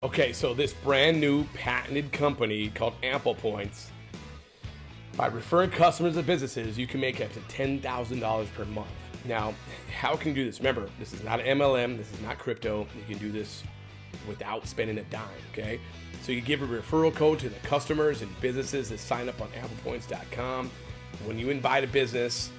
Okay, so this brand new patented company called Ample Points, by referring customers to businesses, you can make up to $10,000 per month. Now, how can you do this? Remember, this is not an MLM, this is not crypto. You can do this without spending a dime, okay? So you give a referral code to the customers and businesses that sign up on applepoints.com. When you invite a business,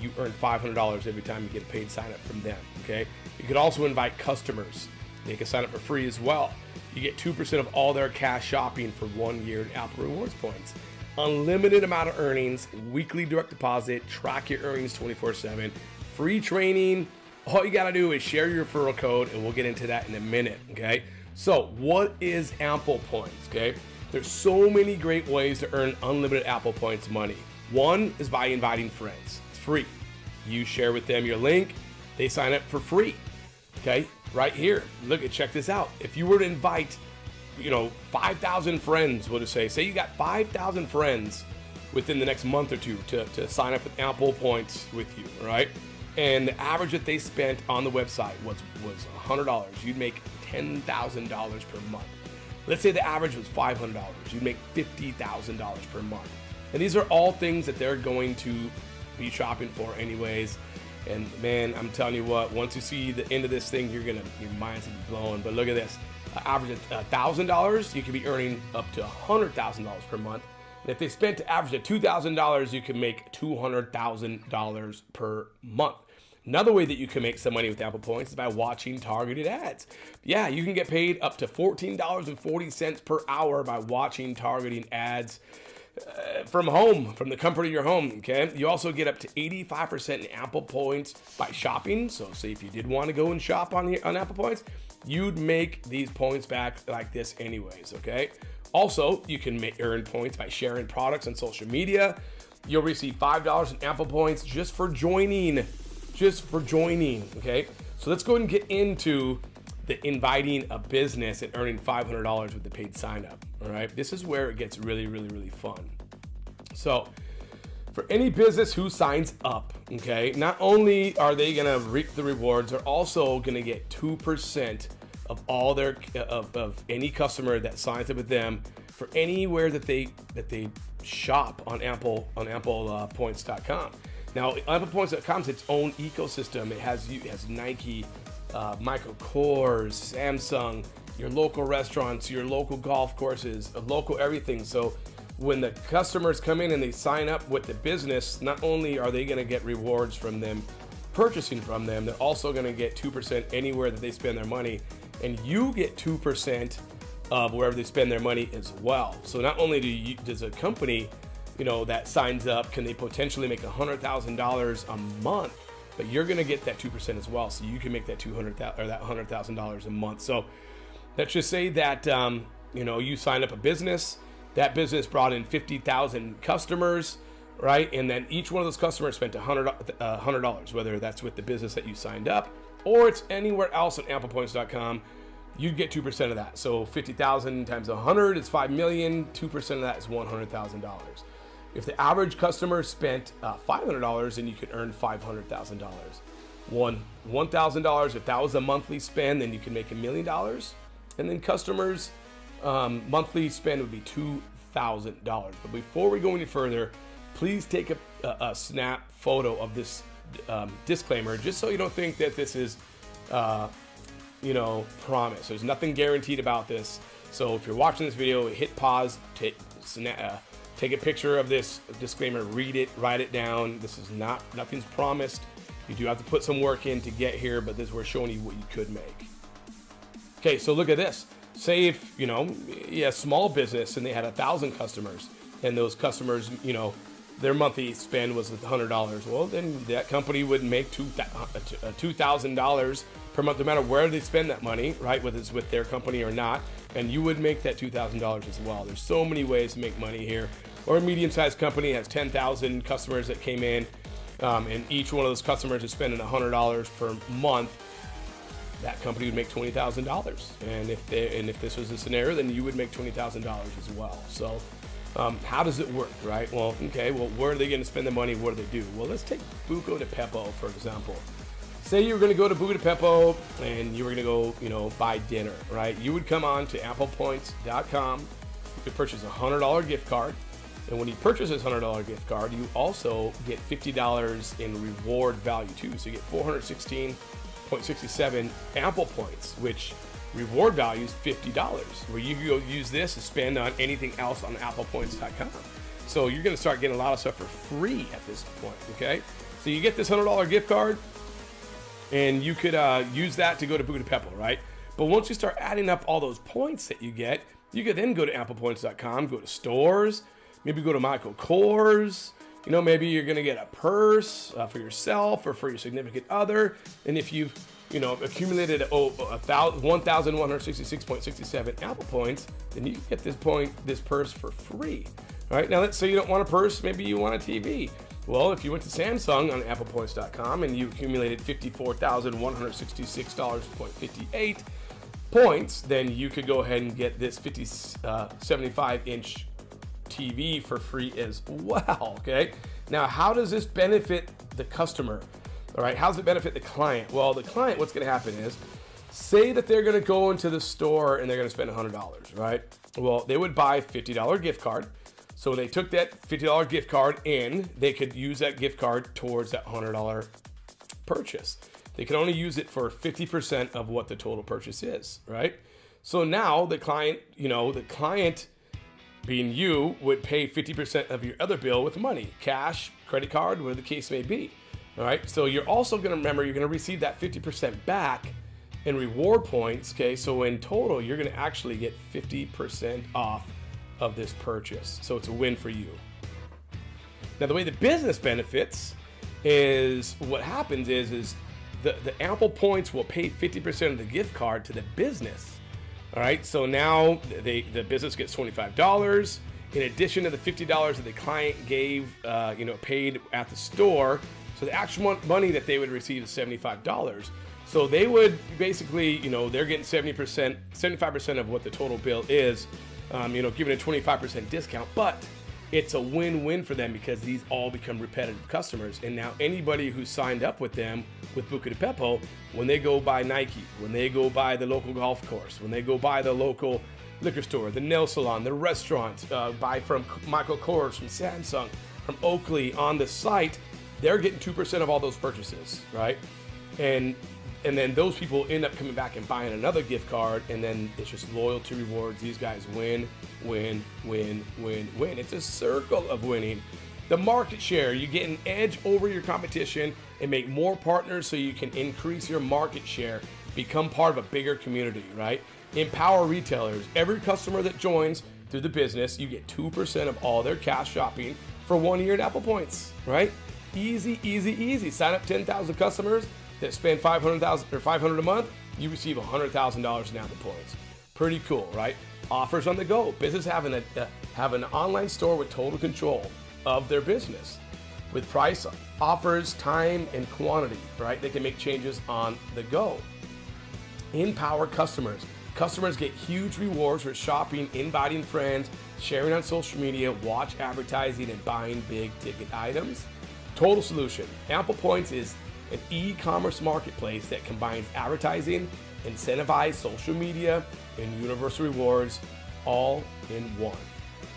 you earn $500 every time you get a paid sign up from them, okay? You could also invite customers. They can sign up for free as well. You get 2% of all their cash shopping for 1 year in Apple Rewards points. Unlimited amount of earnings, weekly direct deposit, track your earnings 24/7, free training. All you gotta do is share your referral code, and we'll get into that in a minute, okay? So what is Ample Points, okay? There's so many great ways to earn unlimited Apple Points money. One is by inviting friends. It's free. You share with them your link, they sign up for free, okay? Right here, look at, check this out. If you were to invite 5,000 friends, what to say you got 5,000 friends within the next month or two to sign up with Ample Points with you, right? And the average that they spent on the website was $100. You'd make $10,000 per month. Let's say the average was $500. You'd make $50,000 per month. And these are all things that they're going to be shopping for anyways. And man, I'm telling you what, once you see the end of this thing, your mind's gonna be blown. But look at this. Average of $1,000, you could be earning up to $100,000 per month. And if they spent to average of $2,000, you can make $200,000 per month. Another way that you can make some money with Apple Points is by watching targeted ads. Yeah, you can get paid up to $14.40 per hour by watching targeting ads from home, from the comfort of your home, okay? You also get up to 85% in Apple Points by shopping. So say if you did want to go and shop on Apple Points, you'd make these points back like this anyways, okay? Also, you can earn points by sharing products on social media. You'll receive $5 in Apple Points just for joining, okay? So let's go ahead and get into the inviting a business and earning $500 with the paid sign up, all right? This is where it gets really, really, really fun. So for any business who signs up, okay, not only are they gonna reap the rewards, they're also gonna get 2% of all their of any customer that signs up with them for anywhere that they shop on applepoints.com. Now, applepoints.com is its own ecosystem. It has Nike, Michael Kors, Samsung, your local restaurants, your local golf courses, local everything. So when the customers come in and they sign up with the business, not only are they gonna get rewards from them purchasing from them, they're also gonna get 2% anywhere that they spend their money, and you get 2% of wherever they spend their money as well. So not only does a company, that signs up, can they potentially make $100,000 a month, but you're gonna get that 2% as well. So you can make that $100,000 a month. So let's just say that you sign up a business. That business brought in 50,000 customers, right? And then each one of those customers spent $100, whether that's with the business that you signed up or it's anywhere else on applepoints.com. You get 2% of that. So 50,000 times 100 is 5 million. 2% of that is $100,000. If the average customer spent $500, then you could earn $500,000. $1,000, if that was a monthly spend, then you can make $1 million. And then customers' monthly spend would be $2,000. But before we go any further, please take a snap photo of this disclaimer, just so you don't think that this is promise. There's nothing guaranteed about this. So if you're watching this video, hit pause, take a picture of this disclaimer, read it, write it down. This is nothing's promised. You do have to put some work in to get here, but this we're showing you what you could make. Okay, so look at this. Say if small business and they had 1,000 customers, and those customers, their monthly spend was $100. Well, then that company would make $2,000 per month, no matter where they spend that money, right? Whether it's with their company or not, and you would make that $2,000 as well. There's so many ways to make money here. Or a medium-sized company has 10,000 customers that came in, and each one of those customers is spending $100 per month. That company would make $20,000, and if this was a scenario, then you would make $20,000 as well. So, how does it work, right? Well, where are they going to spend the money? What do they do? Well, let's take Buco de Beppo for example. say you were going to go to Buca di Beppo and you were going to go, buy dinner, right? You would come on to applepoints.com. You could purchase a $100 gift card. And when you purchase this $100 gift card, you also get $50 in reward value too. So you get 416.67 Apple points, which reward value is $50, where you can go use this to spend on anything else on applepoints.com. So you're going to start getting a lot of stuff for free at this point, okay? So you get this $100 gift card, and you could use that to go to Buca di Beppo, right? But once you start adding up all those points that you get, you could then go to applepoints.com, go to stores, maybe go to Michael Kors. Maybe you're going to get a purse for yourself or for your significant other. And if you've, accumulated 1,166.67 Apple points, then you can get this purse for free. All right. Now, let's say you don't want a purse. Maybe you want a TV. Well, if you went to Samsung on applepoints.com and you accumulated $54,166.58 points, then you could go ahead and get this 75-inch TV for free as well, okay? Now, how does this benefit the customer? All right, how does it benefit the client? Well, the client, what's gonna happen is, say that they're gonna go into the store and they're gonna spend $100, right? Well, they would buy a $50 gift card. So when they took that $50 gift card in, they could use that gift card towards that $100 purchase. They can only use it for 50% of what the total purchase is, right? So now the client, being you, would pay 50% of your other bill with money, cash, credit card, whatever the case may be. All right. So you're also going to remember you're going to receive that 50% back in reward points. Okay. So in total, you're going to actually get 50% off of this purchase. So it's a win for you. Now, the way the business benefits is what happens is the Apple points will pay 50% of the gift card to the business. All right, so now the business gets $25 in addition to the $50 that the client gave, paid at the store. So the actual money that they would receive is $75. So they would basically, they're getting 75% of what the total bill is, giving a 25% discount. But it's a win-win for them because these all become repetitive customers. And now anybody who signed up with them with Buca di Beppo, when they go buy Nike, when they go buy the local golf course, when they go buy the local liquor store, the nail salon, the restaurant, buy from Michael Kors, from Samsung, from Oakley on the site, they're getting 2% of all those purchases, right? And then those people end up coming back and buying another gift card, and then it's just loyalty rewards. These guys win, win, win, win, win. It's a circle of winning. The market share, you get an edge over your competition and make more partners so you can increase your market share, become part of a bigger community, right? Empower retailers. Every customer that joins through the business, you get 2% of all their cash shopping for 1 year at Apple Points, right? Easy, easy, easy. Sign up 10,000 customers that spend $500 a month, you receive $100,000 in Apple Points. Pretty cool, right? Offers on the go. Business have an online store with total control of their business, with price, offers, time, and quantity, right? They can make changes on the go. Empower customers. Customers get huge rewards for shopping, inviting friends, sharing on social media, watch advertising, and buying big ticket items. Total solution. Apple Points is an e-commerce marketplace that combines advertising, incentivized social media, and universal rewards all in one,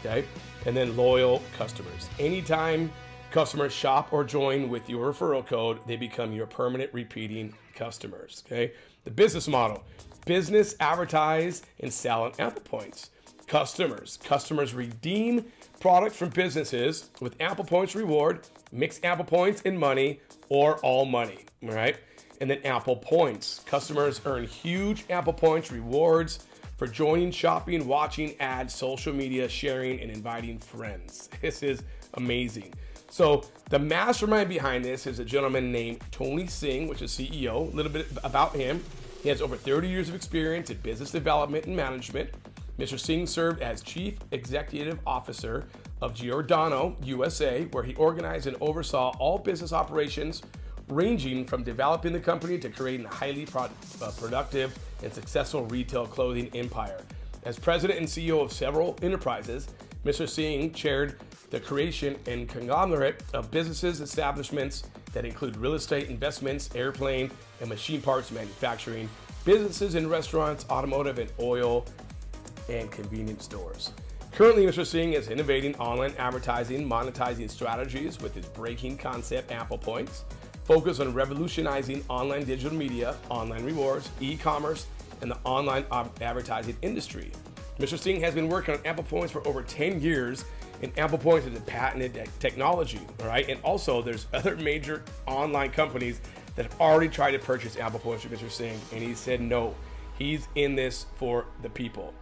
okay? And then loyal customers. Anytime customers shop or join with your referral code, they become your permanent repeating customers, okay? The business model: business, advertise, and sell on Apple Points. Customers redeem products from businesses with Apple Points reward, mix Apple Points and money, or all money, all right? And then Apple Points. Customers earn huge Apple Points rewards for joining, shopping, watching ads, social media, sharing, and inviting friends. This is amazing. So the mastermind behind this is a gentleman named Tony Singh, which is CEO. A little bit about him. He has over 30 years of experience in business development and management. Mr. Singh served as Chief Executive Officer of Giordano USA, where he organized and oversaw all business operations, ranging from developing the company to creating a highly productive and successful retail clothing empire. As president and CEO of several enterprises, Mr. Singh chaired the creation and conglomerate of businesses, establishments, that include real estate investments, airplane and machine parts manufacturing, businesses in restaurants, automotive and oil, and convenience stores. Currently, Mr. Singh is innovating online advertising, monetizing strategies with his breaking concept, Ample Points, focused on revolutionizing online digital media, online rewards, e-commerce, and the online advertising industry. Mr. Singh has been working on Ample Points for over 10 years, and Ample Points is a patented technology, all right? And also, there's other major online companies that have already tried to purchase Ample Points from Mr. Singh, and he said no. He's in this for the people.